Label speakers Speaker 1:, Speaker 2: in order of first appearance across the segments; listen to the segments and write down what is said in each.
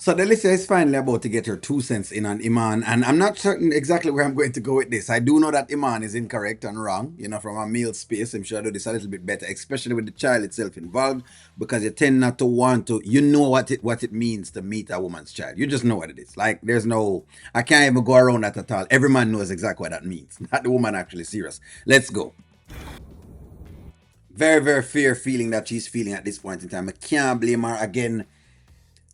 Speaker 1: So Delicia is finally about to get her 2 cents in on Iman, and I'm not certain exactly where I'm going to go with this. I do know that Iman is incorrect and wrong, from a male space. I'm sure I do this a little bit better, especially with the child itself involved, because you tend not to want to, what it means to meet a woman's child. You just know what it is. Like there's no, I can't even go around that at all. Every man knows exactly what that means. Not the woman actually serious. Let's go. Very, very fair feeling that she's feeling at this point in time. I can't blame her again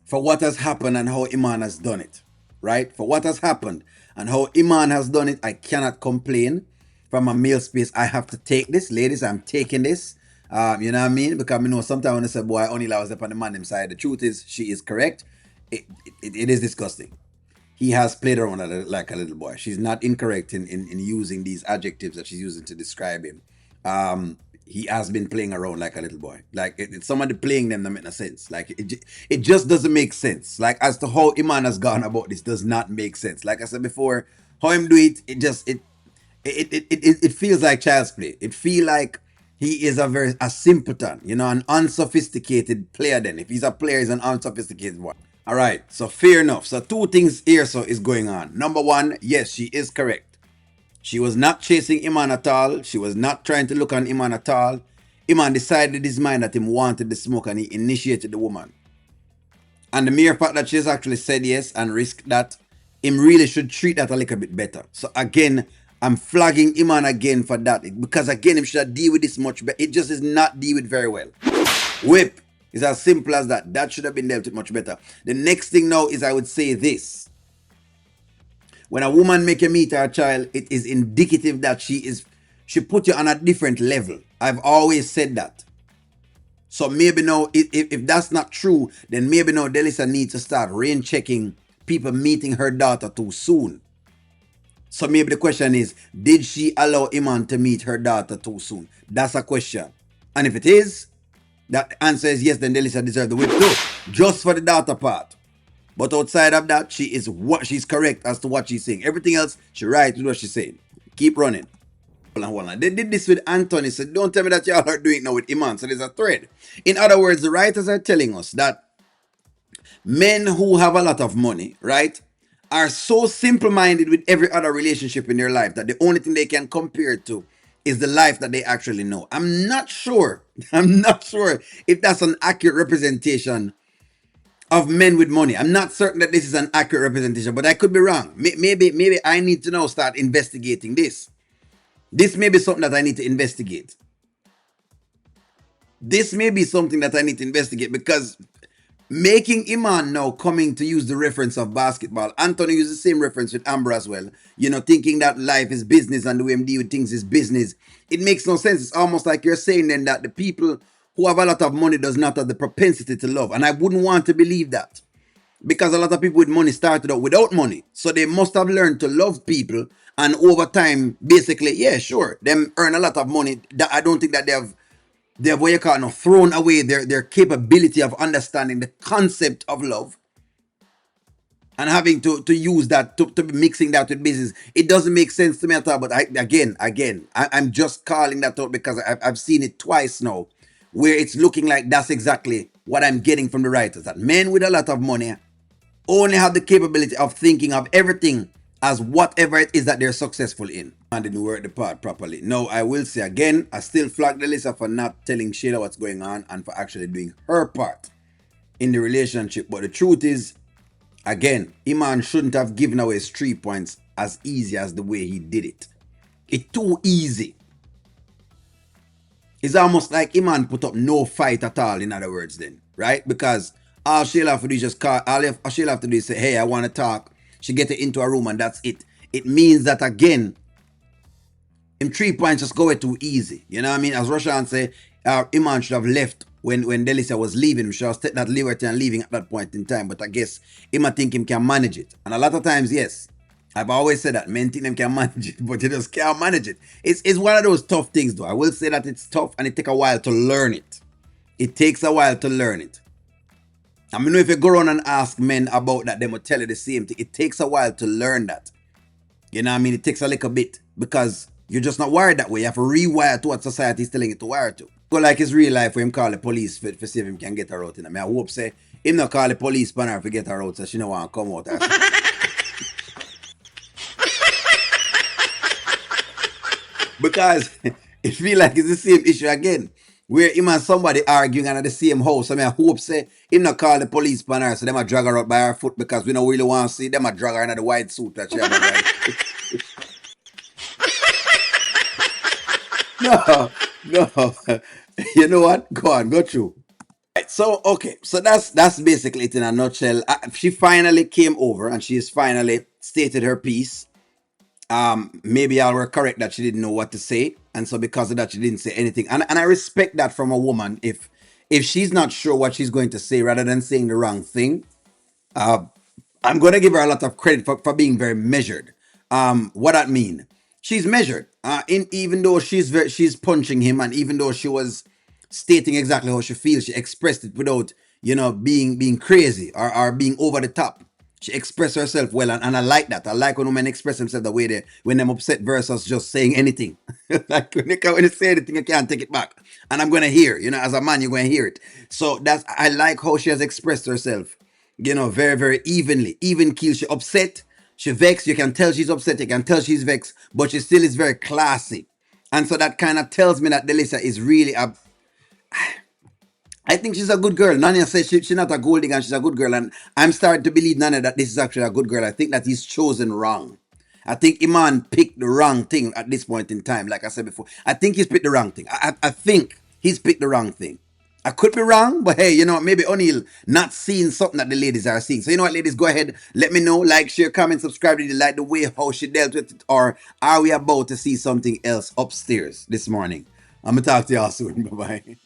Speaker 1: for what has happened and how Iman has done it, right? For what has happened and how Iman has done it, I cannot complain. From a male space, I have to take this. Ladies, I'm taking this. You know what I mean? Because I know sometimes when I say, boy, only I was up on the man side, the truth is, she is correct. It is disgusting. He has played around like a little boy. She's not incorrect in using these adjectives that she's using to describe him. He has been playing around like a little boy. Like it's somebody playing them that make no sense. Like it just doesn't make sense. Like as to how Iman has gone about this does not make sense. Like I said before, how him do it, it feels like child's play. It feel like he is a simpleton, an unsophisticated player. Then if he's a player, he's an unsophisticated one. All right, so fair enough. So two things here is going on. Number one, yes, she is correct. She was not chasing Iman at all. She was not trying to look on Iman at all. Iman decided in his mind that he wanted the smoke and he initiated the woman. And the mere fact that she has actually said yes and risked that, him really should treat that a little bit better. So again, I'm flagging Iman again for that. Because again, him should have deal with this much better. It just is not deal with very well. Whip. It's as simple as that. That should have been dealt with much better. The next thing now is I would say this. When a woman make you meet her child, it is indicative that she put you on a different level. I've always said that. So maybe now, if that's not true, then maybe now Delisa needs to start rain checking people meeting her daughter too soon. So maybe the question is, did she allow Iman to meet her daughter too soon? That's a question. And if it is, that answer is yes, then Delisa deserves the whip too. Just for the daughter part. But outside of that, she's correct as to what she's saying. Everything else, she right with what she's saying. Keep running. Hold on. They did this with Anthony, so don't tell me that y'all are doing it now with Iman. So there's a thread. In other words, the writers are telling us that men who have a lot of money, right, are so simple-minded with every other relationship in their life that the only thing they can compare it to is the life that they actually know. I'm not sure if that's an accurate representation of men with money. I'm not certain that this is an accurate representation, but I could be wrong. Maybe I need to now start investigating this. This may be something that I need to investigate. This may be something that I need to investigate because making Iman now coming to use the reference of basketball, Anthony used the same reference with Amber as well. Thinking that life is business and the way MD with things is business. It makes no sense. It's almost like you're saying then that the people who have a lot of money does not have the propensity to love. And I wouldn't want to believe that. Because a lot of people with money started out without money. So they must have learned to love people. And over time, basically, yeah, sure, them earn a lot of money. I don't think that they've what you call now, thrown away their capability of understanding the concept of love and having to use that to be mixing that with business. It doesn't make sense to me at all. But I'm just calling that out because I've seen it twice now, where it's looking like that's exactly what I'm getting from the writers. That men with a lot of money only have the capability of thinking of everything as whatever it is that they're successful in. And didn't work the part properly. Now, I will say again, I still flag Delisia for not telling Shayla what's going on and for actually doing her part in the relationship. But the truth is, again, Iman shouldn't have given away his 3 points as easy as the way he did it. It's too easy. It's almost like Iman put up no fight at all, in other words then, right? Because all Shayla have to do is just call, all Shayla have to do is say, hey, I want to talk. She get it into a room and that's it. It means that again, him 3 points just go away too easy. You know what I mean? As Roshan say, Iman should have left when Delisia was leaving. He should have taken that liberty and leaving at that point in time. But I guess Iman think him can manage it. And a lot of times, yes, I've always said that men think them can manage it, but they just can't manage it. It's one of those tough things though. I will say that it's tough and it takes a while to learn it. It takes a while to learn it. I mean, if you go around and ask men about that, they will tell you the same thing. It takes a while to learn that. You know what I mean? It takes a little bit because you're just not wired that way. You have to rewire to what society is telling you to wire to. Go like his real life where him call the police for see if him can get her out. I mean, I hope say him not call the police on her to get her out, so she don't want to come out or something. Because it feel like it's the same issue again. Where him and somebody arguing at the same house. I mean, I hope say him not call the police on her, so them a drag her out by her foot because we don't really want to see them a drag her in the white suit that she have on, right? No, no. You know what? Go on, go through. Right, so okay, so that's basically it in a nutshell. She finally came over and she has finally stated her piece. Maybe y'all were correct that she didn't know what to say, and so because of that, she didn't say anything. And I respect that from a woman. If she's not sure what she's going to say, rather than saying the wrong thing, uh, I'm going to give her a lot of credit for being very measured. What that mean? She's measured. In even though she's punching him, and even though she was stating exactly how she feels, she expressed it without being crazy or being over the top. She expressed herself well, and I like that. I like when women express themselves the way they when they're upset versus just saying anything. Like when they say anything, you can't take it back. And I'm gonna hear, as a man, you're gonna hear it. So that's I like how she has expressed herself, very, very evenly. Even keel. She upset, she vexed. You can tell she's upset, you can tell she's vexed, but she still is very classy. And so that kind of tells me that Delisa is really a I think she's a good girl. Nanya says she's not a gold digger and she's a good girl. And I'm starting to believe, Nanya, that this is actually a good girl. I think that he's chosen wrong. I think Iman picked the wrong thing at this point in time. Like I said before, I think he's picked the wrong thing. I think he's picked the wrong thing. I could be wrong, but hey, maybe O'Neill not seeing something that the ladies are seeing. So you know what, ladies, go ahead, let me know, like, share, comment, subscribe. Did you like the way how she dealt with it, or are we about to see something else upstairs this morning? I'm gonna talk to y'all soon. Bye bye.